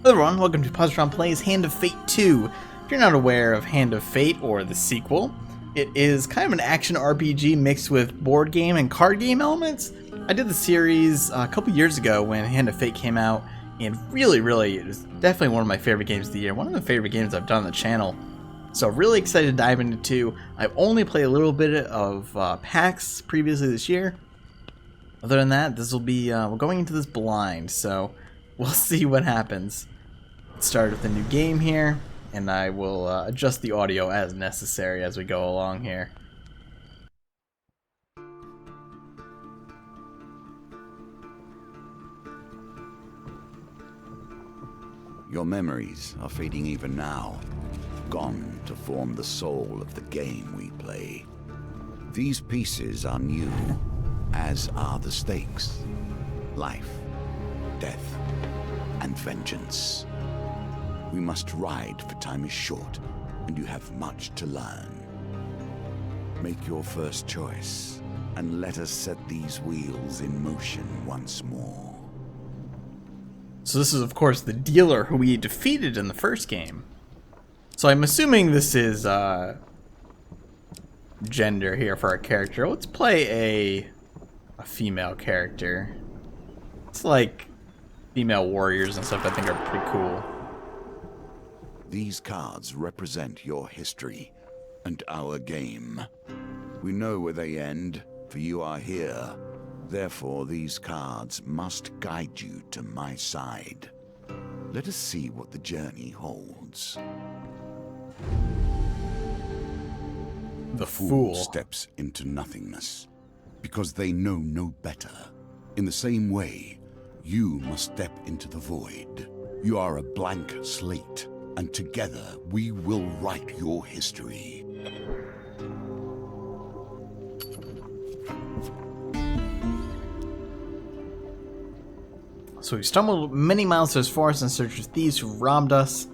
Hello everyone, welcome to Positron Plays Hand of Fate 2. If you're not aware of Hand of Fate, or the sequel, it is kind of an action RPG mixed with board game and card game elements. I did the series a couple years ago when Hand of Fate came out, and really, it was definitely one of my favorite games of the year. One of the favorite games I've done on the channel. So really excited to dive into 2. I've only played a little bit of PAX previously this year. Other than that, this will be, we're going into this blind, so we'll see what happens. Let's start with a new game here, and I will adjust the audio as necessary as we go along here. Your memories are fading even now, gone to form the soul of the game we play. These pieces are new, as are the stakes. Life, death, and vengeance. We must ride, for time is short, and you have much to learn. Make your first choice, and let us set these wheels in motion once more. So this is, of course, the dealer who we defeated in the first game. So I'm assuming this is gender here for our character. Let's play a female character. It's like female warriors and stuff I think are pretty cool. These cards represent your history and our game. We know where they end, for you are here. Therefore, these cards must guide you to my side. Let us see what the journey holds. The fool steps into nothingness because they know no better. In the same way, you must step into the void. You are a blank slate, and together we will write your history. So we stumbled many miles through this forest in search of thieves who robbed us.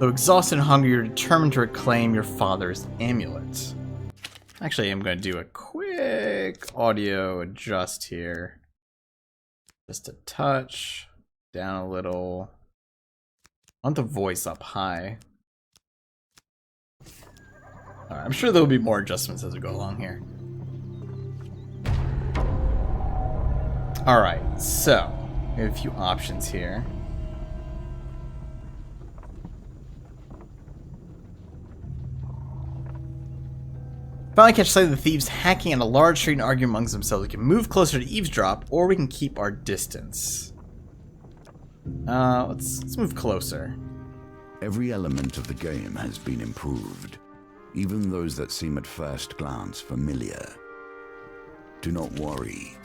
Though exhausted and hungry, you're determined to reclaim your father's amulet. Actually, I'm going to do a quick audio adjust here. Just a touch. Down a little. I want the voice up high. Alright, I'm sure there will be more adjustments as we go along here. Alright, so we have a few options here. Finally catch sight of the thieves hacking at a large street and arguing amongst themselves. We can move closer to eavesdrop, or we can keep our distance. Let's move closer. Every element of the game has been improved, even those that seem at first glance familiar. Do not worry,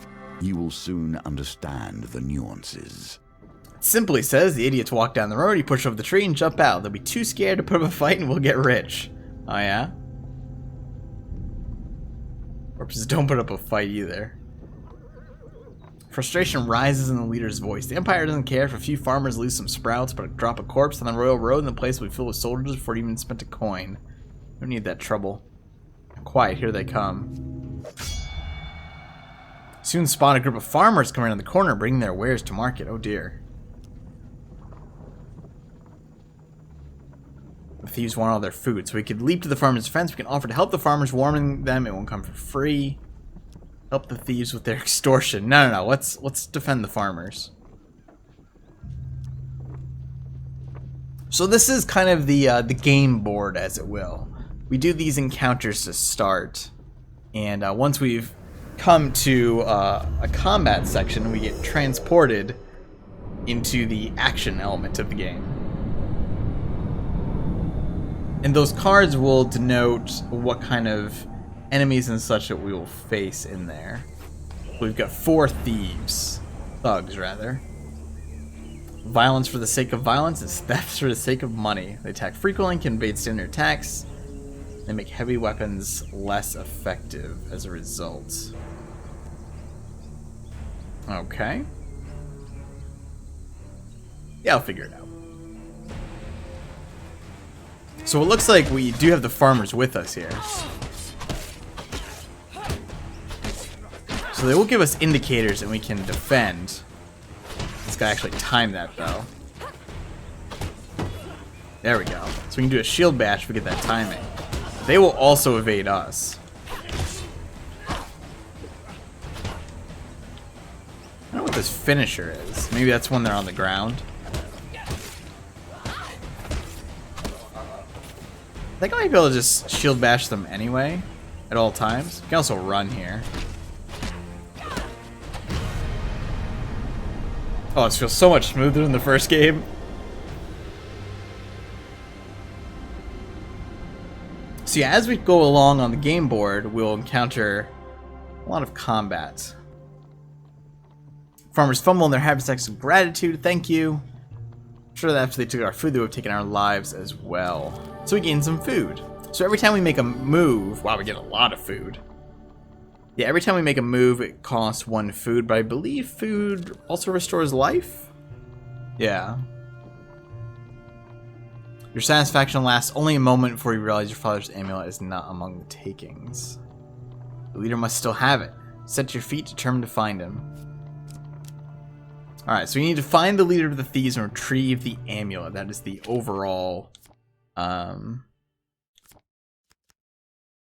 you will soon understand the nuances. It simply says the idiots walk down the road, you push over the tree and jump out. They'll be too scared to put up a fight and we'll get rich. Oh yeah? Corpses don't put up a fight either. Frustration rises in the leader's voice. The Empire doesn't care if a few farmers lose some sprouts, but drop a corpse on the royal road and the place will be filled with soldiers before it even spent a coin. Don't need that trouble. Quiet, here they come. Soon spot a group of farmers coming around the corner, bringing their wares to market. Oh dear. The thieves want all their food, so we could leap to the farmers' defense. We can offer to help the farmers, warming them. It won't come for free. Help the thieves with their extortion. No. Let's defend the farmers. So this is kind of the game board, as it will. We do these encounters to start, and once we've come to a combat section, we get transported into the action element of the game. And those cards will denote what kind of enemies and such that we will face in there. We've got 4 thieves. Thugs, rather. Violence for the sake of violence is theft for the sake of money. They attack frequently and can evade standard attacks. They make heavy weapons less effective as a result. Okay. Yeah, I'll figure it out. So it looks like we do have the farmers with us here. So they will give us indicators and we can defend. This guy actually timed that though. There we go. So we can do a shield bash if we get that timing. They will also evade us. I don't know what this finisher is. Maybe that's when they're on the ground. I think I might be able to just shield bash them anyway, at all times. You can also run here. Oh, this feels so much smoother than the first game. So yeah, as we go along on the game board, we'll encounter a lot of combat. Farmers fumble in their habitats of gratitude. Thank you. I'm sure that after they took our food, they would have taken our lives as well. So we gain some food. So every time we make a move, wow, we get a lot of food. Yeah, every time we make a move, it costs 1 food, but I believe food also restores life? Yeah. Your satisfaction lasts only a moment before you realize your father's amulet is not among the takings. The leader must still have it. Set your feet, determined to find him. Alright, so we need to find the leader of the thieves and retrieve the amulet. That is the overall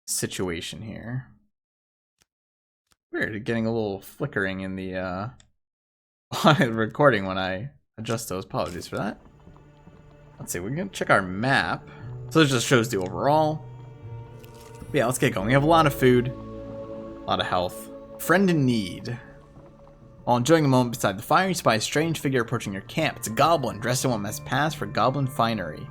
situation here. Weird, getting a little flickering in the recording when I adjust those. Apologies for that. Let's see, we're gonna check our map. So this just shows the overall. But yeah, let's get going. We have a lot of food, a lot of health. Friend in need. While enjoying a moment beside the fire, you spy a strange figure approaching your camp. It's a goblin dressed in what must pass for goblin finery.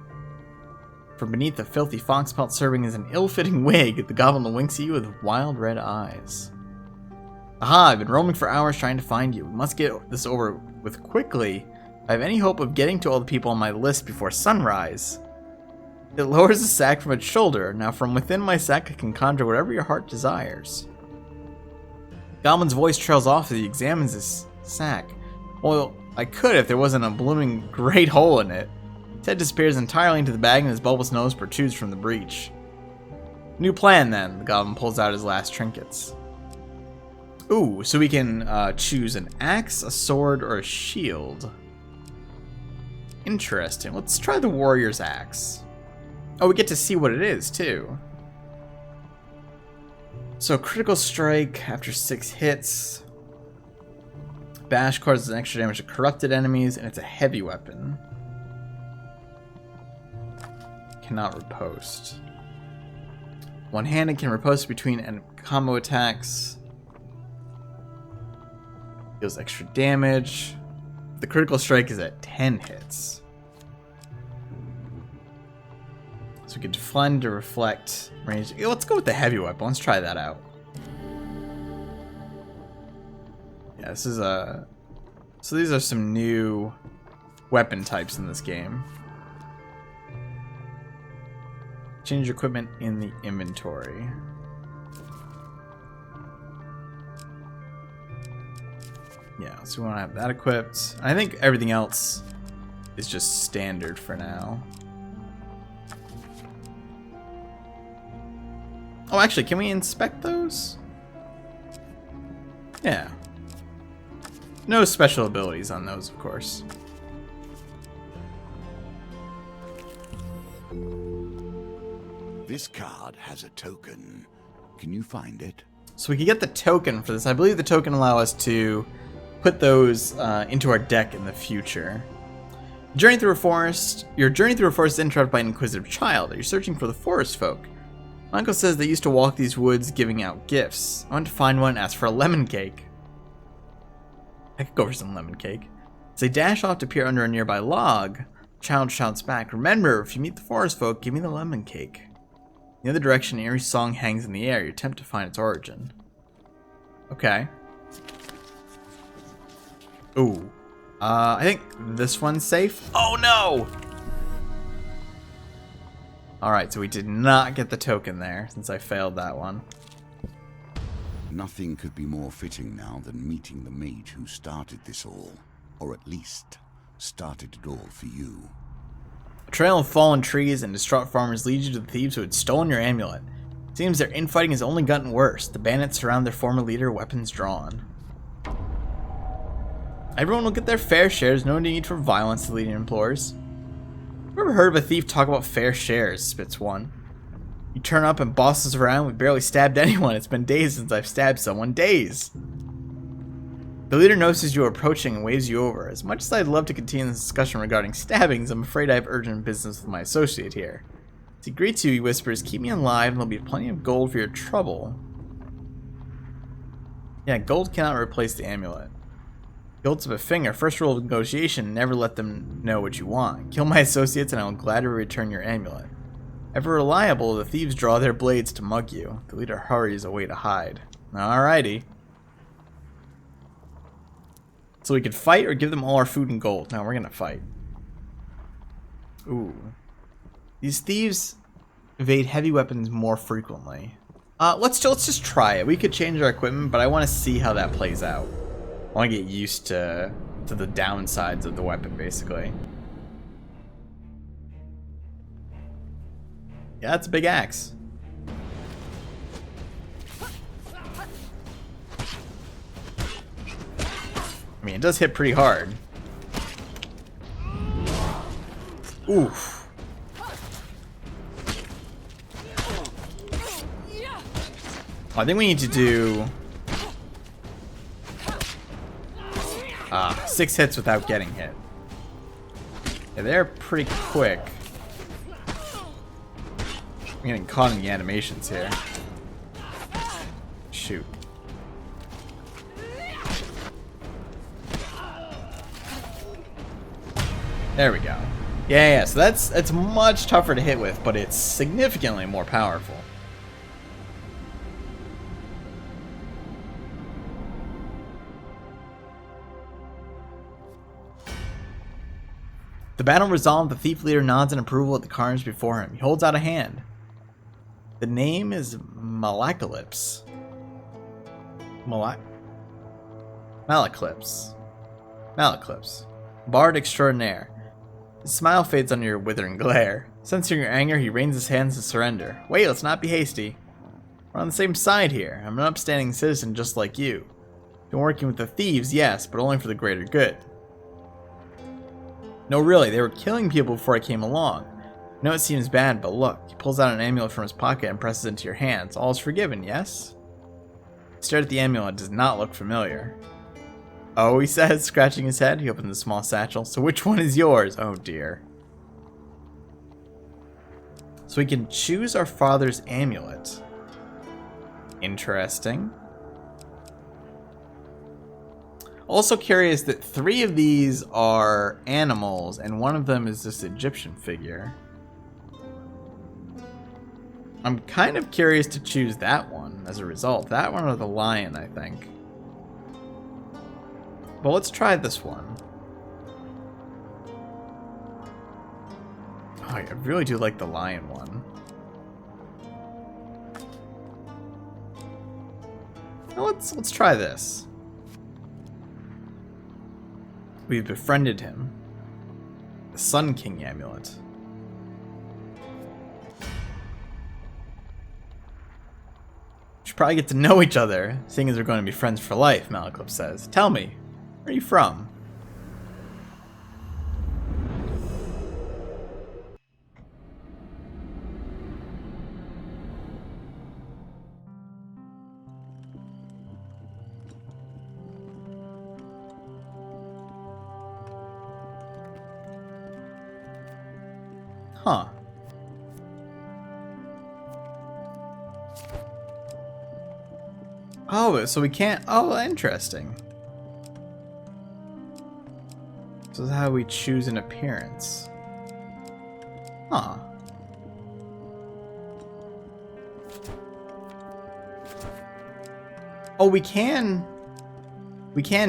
From beneath the filthy fox pelt serving as an ill-fitting wig, the goblin winks at you with wild red eyes. Aha, I've been roaming for hours trying to find you. We must get this over with quickly. If I have any hope of getting to all the people on my list before sunrise. It lowers the sack from its shoulder. Now from within my sack I can conjure whatever your heart desires. Goblin's voice trails off as he examines his sack. Well, I could if there wasn't a blooming great hole in it. His head disappears entirely into the bag and his bulbous nose protrudes from the breach. New plan then. The goblin pulls out his last trinkets. Ooh, so we can choose an axe, a sword, or a shield. Interesting. Let's try the warrior's axe. Oh, we get to see what it is, too. So, critical strike after 6 hits. Bash causes an extra damage to corrupted enemies, and it's a heavy weapon. Cannot riposte. One-handed can riposte between combo attacks. Deals extra damage. The critical strike is at 10 hits. So we can deflect to reflect range. Let's go with the heavy weapon. Let's try that out. Yeah, this is a... So these are some new weapon types in this game. Change your equipment in the inventory. Yeah, so we want to have that equipped. I think everything else is just standard for now. Oh, actually, can we inspect those? Yeah. No special abilities on those, of course. This card has a token. Can you find it? So we can get the token for this. I believe the token allows us to put those into our deck in the future. Journey through a forest. Your journey through a forest is interrupted by an inquisitive child. Are you searching for the forest folk? My uncle says they used to walk these woods giving out gifts. I went to find one and ask for a lemon cake. I could go for some lemon cake. As they dash off to peer under a nearby log, the child shouts back, "Remember, if you meet the forest folk, give me the lemon cake." In the other direction, an eerie song hangs in the air. You attempt to find its origin. Okay. Ooh. I think this one's safe. Oh no! Alright, so we did not get the token there, since I failed that one. Nothing could be more fitting now than meeting the mage who started this all. Or at least, started it all for you. A trail of fallen trees and distraught farmers leads you to the thieves who had stolen your amulet. It seems their infighting has only gotten worse. The bandits surround their former leader, weapons drawn. Everyone will get their fair share. There's no need for violence, the leader implores. Ever heard of a thief talk about fair shares? Spits one. You turn up and boss us around. We barely stabbed anyone. It's been days since I've stabbed someone. Days. The leader notices you approaching and waves you over. As much as I'd love to continue this discussion regarding stabbings, I'm afraid I have urgent business with my associate here. As he greets you, he whispers, keep me alive and there'll be plenty of gold for your trouble. Yeah, gold cannot replace the amulet. He holds up a finger. First rule of negotiation, never let them know what you want. Kill my associates and I will gladly return your amulet. Ever reliable, the thieves draw their blades to mug you. The leader hurries away to hide. Alrighty. So we could fight or give them all our food and gold. No, we're gonna fight. Ooh. These thieves evade heavy weapons more frequently. Let's just try it. We could change our equipment, but I want to see how that plays out. I want to get used to the downsides of the weapon, basically. Yeah, that's a big axe. I mean, it does hit pretty hard. Oof. I think we need to do 6 hits without getting hit. Yeah, they're pretty quick. I'm getting caught in the animations here. Shoot. There we go. Yeah, so that's much tougher to hit with, but it's significantly more powerful. The battle resolved, the thief leader nods in approval at the carnage before him. He holds out a hand. The name is Malaclypse. Malaclypse. Bard extraordinaire. His smile fades under your withering glare. Sensing your anger, he rains his hands to surrender. Wait, let's not be hasty. We're on the same side here. I'm an upstanding citizen just like you. Been working with the thieves, yes, but only for the greater good. No, really, they were killing people before I came along. I know it seems bad, but look. He pulls out an amulet from his pocket and presses it into your hands. All is forgiven, yes? He stared at the amulet. It does not look familiar. Oh, he says, scratching his head. He opens the small satchel. So which one is yours? Oh, dear. So we can choose our father's amulet. Interesting. Also curious that 3 of these are animals, and one of them is this Egyptian figure. I'm kind of curious to choose that one as a result. That one or the lion, I think. But let's try this one. Oh, I really do like the lion one. Now let's try this. We've befriended him. The Sun King amulet. We should probably get to know each other, seeing as we're going to be friends for life, Malaclypse says. Tell me, where are you from? Huh. Oh, so we can't... Oh, interesting. So this is how we choose an appearance. Huh. Oh, we can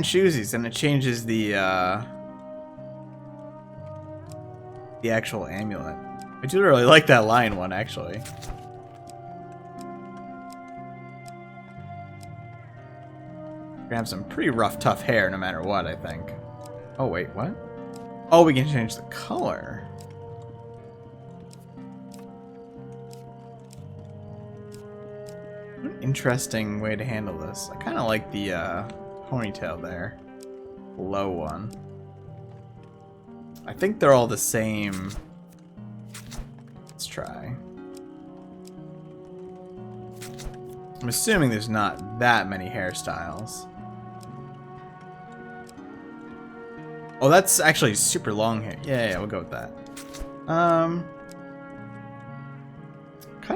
choose these, and it changes the actual amulet. I do really like that lion one, actually. We have some pretty rough, tough hair, no matter what, I think. Oh, wait, what? Oh, we can change the color. What an interesting way to handle this. I kind of like the ponytail there. Low one. I think they're all the same try. I'm assuming there's not that many hairstyles. Oh, that's actually super long hair. Yeah, we'll go with that. Kind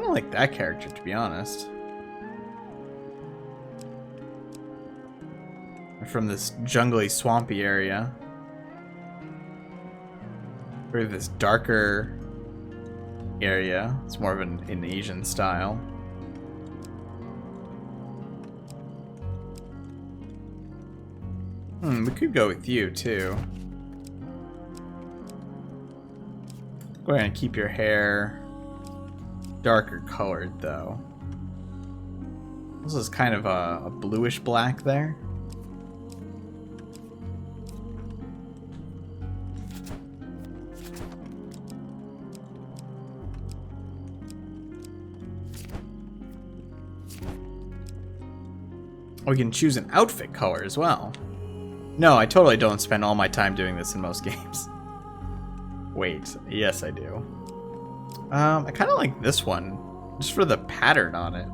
of like that character, to be honest. From this jungly, swampy area. We have this darker area. It's more of an Asian style. We could go with you, too. Go ahead and keep your hair darker colored, though. This is kind of a bluish black there. We can choose an outfit color as well. No, I totally don't spend all my time doing this in most games. Wait, yes I do. I kind of like this one, just for the pattern on it.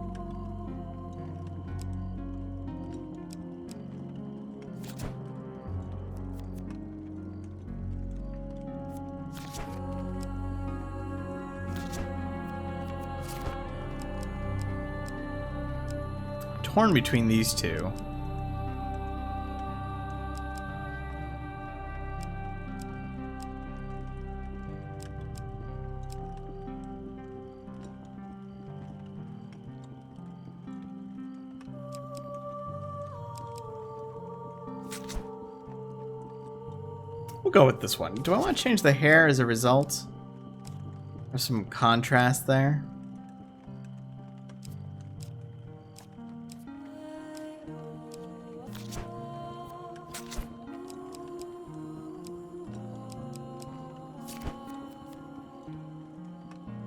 Torn between these two. We'll go with this one. Do I want to change the hair as a result? There's some contrast there.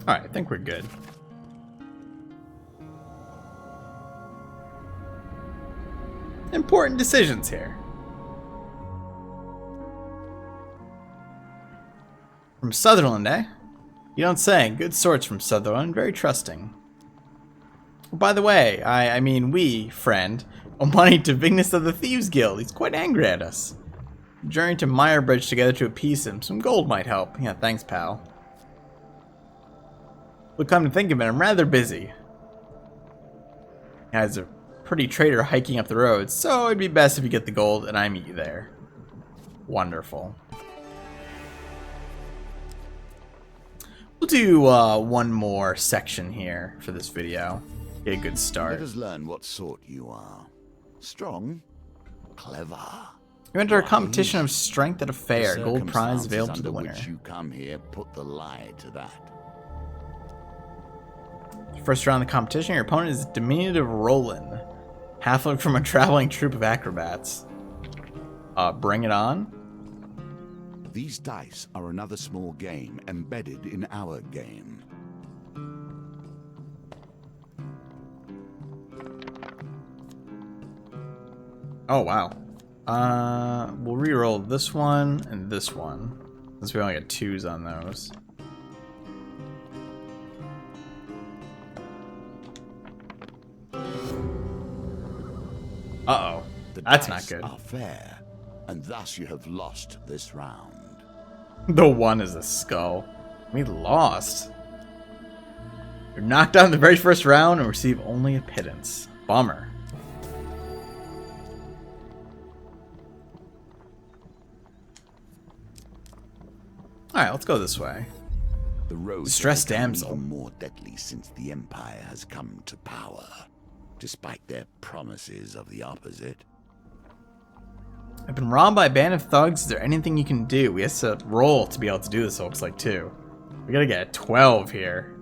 Alright, I think we're good. Important decisions here. From Sutherland, eh? You don't say. Good sorts from Sutherland. Very trusting. Oh, by the way, I mean we, friend, owe money to Vignus of the Thieves Guild. He's quite angry at us. Journey to Meyerbridge together to appease him. Some gold might help. Yeah, thanks, pal. But come to think of it, I'm rather busy. There's a pretty trader hiking up the road, so it'd be best if you get the gold and I meet you there. Wonderful. We'll do one more section here for this video. Get a good start. Let us learn what sort you are. Strong, clever. You enter a competition of strength at a fair. Gold prize available to the winner. Which you come here, put the lie to that. First round of the competition, your opponent is diminutive Roland, halfling from a traveling troupe of acrobats. Bring it on. These dice are another small game embedded in our game. Oh, wow. We'll re-roll this one and this one, since we only got 2s on those. Uh-oh. That's not good. Are fair, and thus you have lost this round. The one is a skull. We lost. You're knocked out in the very first round and receive only a pittance. Bummer. Alright, let's go this way. The road Distressed damsel. Even more deadly since the Empire has come to power, despite their promises of the opposite. I've been robbed by a band of thugs. Is there anything you can do? We have to roll to be able to do this, it looks like, too. We gotta get a 12 here.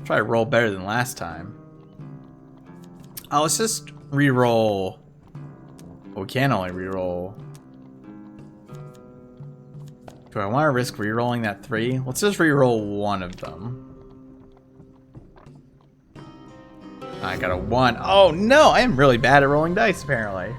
Try to roll better than last time. Oh, let's just re-roll. Well, we can only re-roll. Do I want to risk re-rolling that 3? Let's just re-roll one of them. I got a 1. Oh, no! I am really bad at rolling dice, apparently.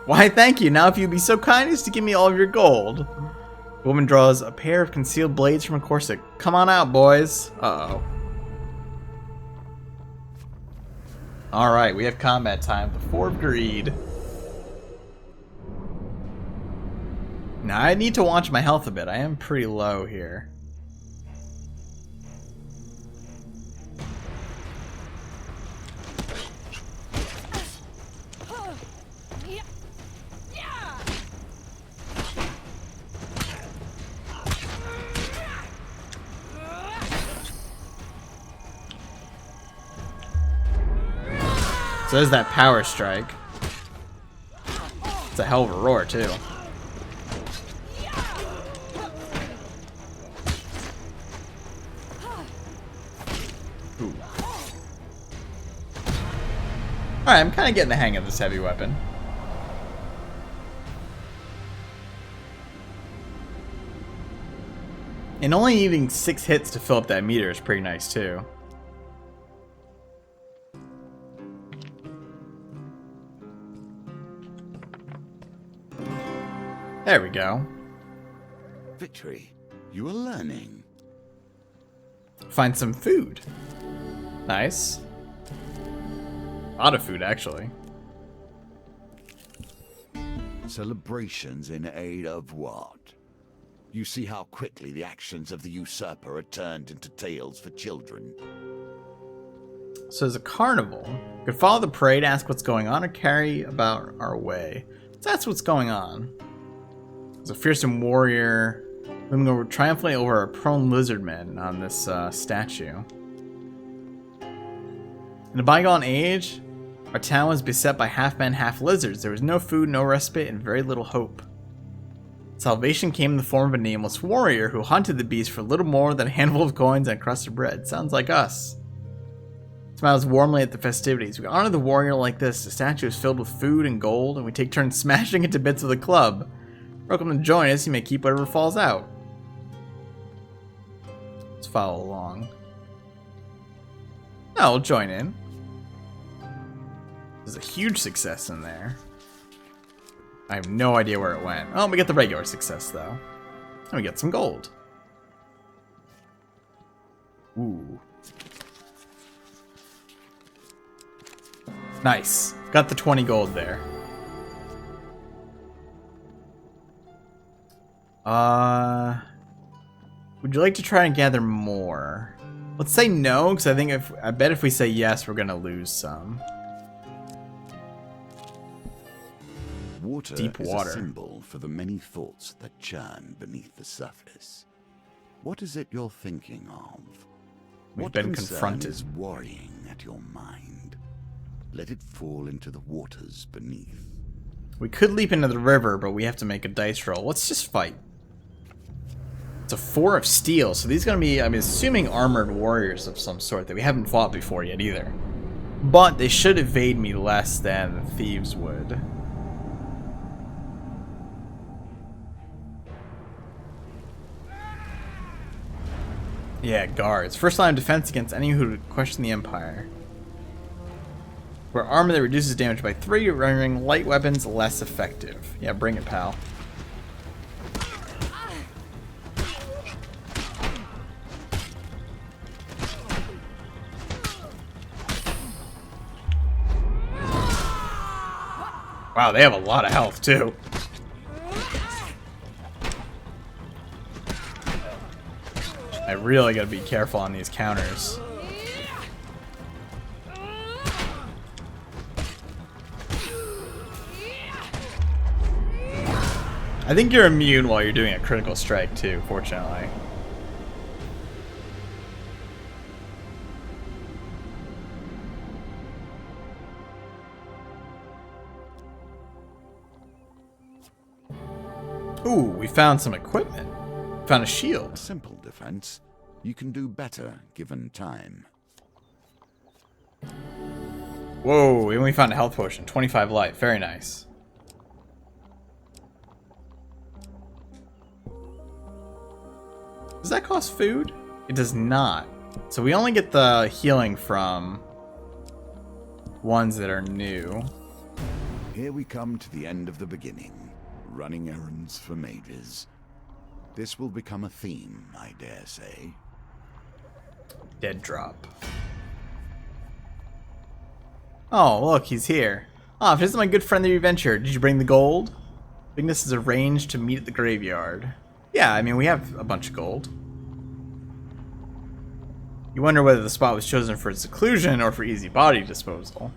Why, thank you. Now if you'd be so kind as to give me all of your gold. The woman draws a pair of concealed blades from a corset. Come on out, boys. Uh-oh. Alright, we have combat time. The Four of Greed. Now, I need to watch my health a bit. I am pretty low here. So there's that power strike. It's a hell of a roar, too. Ooh. Alright, I'm kind of getting the hang of this heavy weapon. And only needing 6 hits to fill up that meter is pretty nice, too. There we go. Victory, you are learning. Find some food. Nice. A lot of food, actually. Celebrations in aid of what? You see how quickly the actions of the usurper are turned into tales for children. So there's a carnival. We could follow the parade, ask what's going on, or carry about our way. So that's what's going on. There's a fearsome warrior looming over triumphantly over a prone lizard man on this statue. In a bygone age, our town was beset by half-men, half-lizards. There was no food, no respite, and very little hope. Salvation came in the form of a nameless warrior who hunted the beast for little more than a handful of coins and a crust of bread. Sounds like us. Smiles warmly at the festivities. We honor the warrior like this. The statue is filled with food and gold, and we take turns smashing it to bits with a club. Welcome to join us. You may keep whatever falls out. Let's follow along. No, we'll join in. There's a huge success in there. I have no idea where it went. Oh, we get the regular success, though. And we get some gold. Ooh. Nice. Got the 20 gold there. Would you like to try and gather more? Let's say no, because I bet if we say yes, we're gonna lose some. Water Deep water. is a symbol for the many thoughts that churn beneath the surface. What is it you're thinking of? We've What been concern confronted. is worrying at your mind? Let it fall into the waters beneath. We could leap into the river, but we have to make a dice roll. Let's just fight. It's a 4 of steel, so these are going to be, I'm assuming, armored warriors of some sort that we haven't fought before yet either. But they should evade me less than the thieves would. Yeah, guards. First line of defense against any who would question the Empire. We're armor that reduces damage by 3, rendering light weapons less effective. Yeah, bring it, pal. Wow, they have a lot of health, too. I really gotta be careful on these counters. I think you're immune while you're doing a critical strike, too, fortunately. Ooh, we found some equipment. Found a shield. A simple defense. You can do better given time. Whoa, and we found a health potion. 25 life. Very nice. Does that cost food? It does not. So we only get the healing from ones that are new. Here we come to the end of the beginning. Running errands for mages. This will become a theme, I dare say. Dead drop. Oh, look, he's here. Ah, this is my good friend the adventure. Did you bring the gold? Ignis is arranged to meet at the graveyard. Yeah, I mean, we have a bunch of gold. You wonder whether the spot was chosen for its seclusion or for easy body disposal.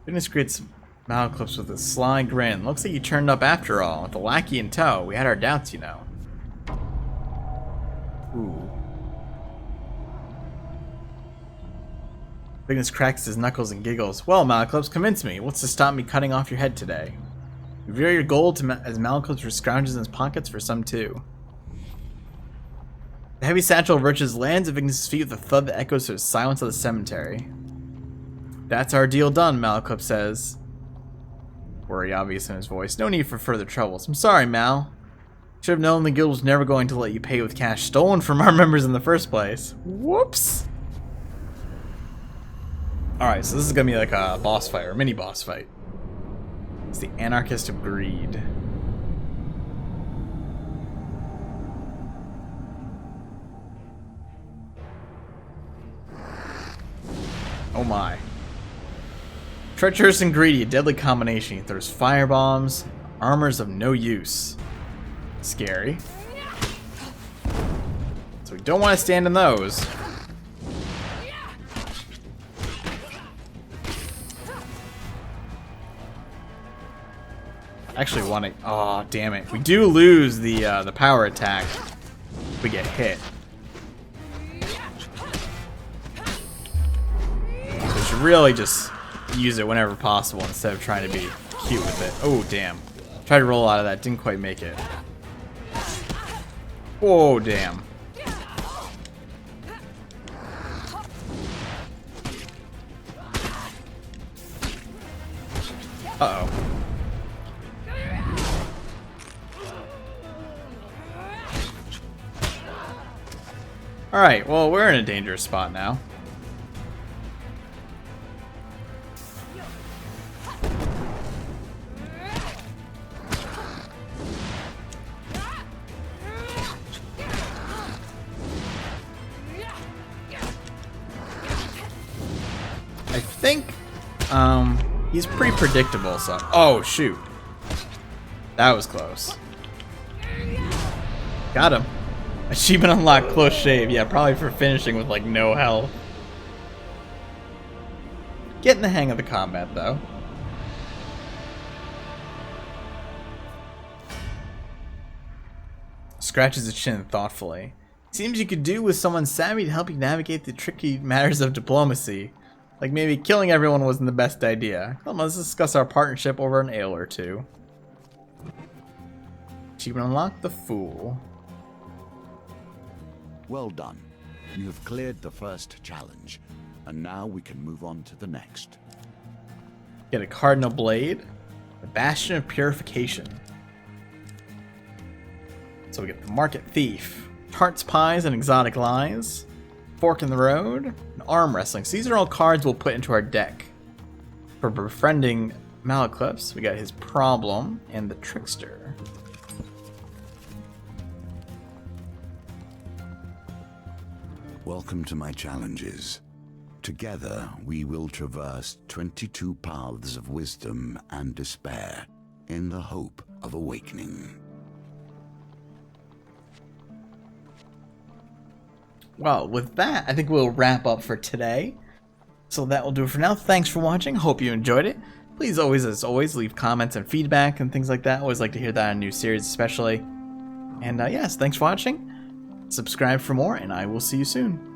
Ignis greets Malclips with a sly grin. Looks like you turned up after all, with a lackey in tow. We had our doubts, you know. Ooh. Ignis cracks his knuckles and giggles. Well, Malclips, convince me. What's to stop me cutting off your head today? Reveal your gold to as Malclips scrounges in his pockets for some too. The heavy satchel of riches lands at Ignis' feet with a thud that echoes through the silence of the cemetery. That's our deal done, Malclips says. Worry obvious in his voice. No need for further troubles. I'm sorry, Mal. Should have known the guild was never going to let you pay with cash stolen from our members in the first place. Whoops! Alright, so this is gonna be like a boss fight, or a mini boss fight. It's the Anarchist of Greed. Oh my. Treacherous and greedy, a deadly combination. He throws firebombs, armors of no use. Scary. So we don't want to stand in those. Actually want to. Oh, damn it! We do lose the power attack if we get hit. So we should really just use it whenever possible instead of trying to be cute with it. Oh, damn! Tried to roll out of that, didn't quite make it. Oh, damn! Uh-oh. Alright, well, we're in a dangerous spot now. I think, he's pretty predictable, so... Oh, shoot. That was close. Got him. Achievement unlocked, close shave. Yeah, probably for finishing with, like, no health. Getting the hang of the combat, though. Scratches his chin thoughtfully. Seems you could do with someone savvy to help you navigate the tricky matters of diplomacy. Like maybe killing everyone wasn't the best idea. Come on, let's discuss our partnership over an ale or two. Achievement unlocked, the Fool. Well done. You have cleared the first challenge, and now we can move on to the next. Get a Cardinal Blade, the Bastion of Purification. So we get the Market Thief, Tarts, Pies, and Exotic Lies, Fork in the Road, and Arm Wrestling. So these are all cards we'll put into our deck. For befriending Malclips, we got his Problem and the Trickster. Welcome to my challenges. Together, we will traverse 22 paths of wisdom and despair in the hope of awakening. Well, with that, I think we'll wrap up for today. So that will do it for now. Thanks for watching. Hope you enjoyed it. Please always, as always, leave comments and feedback and things like that. Always like to hear that on a new series especially. And yes, thanks for watching. Subscribe for more, and I will see you soon.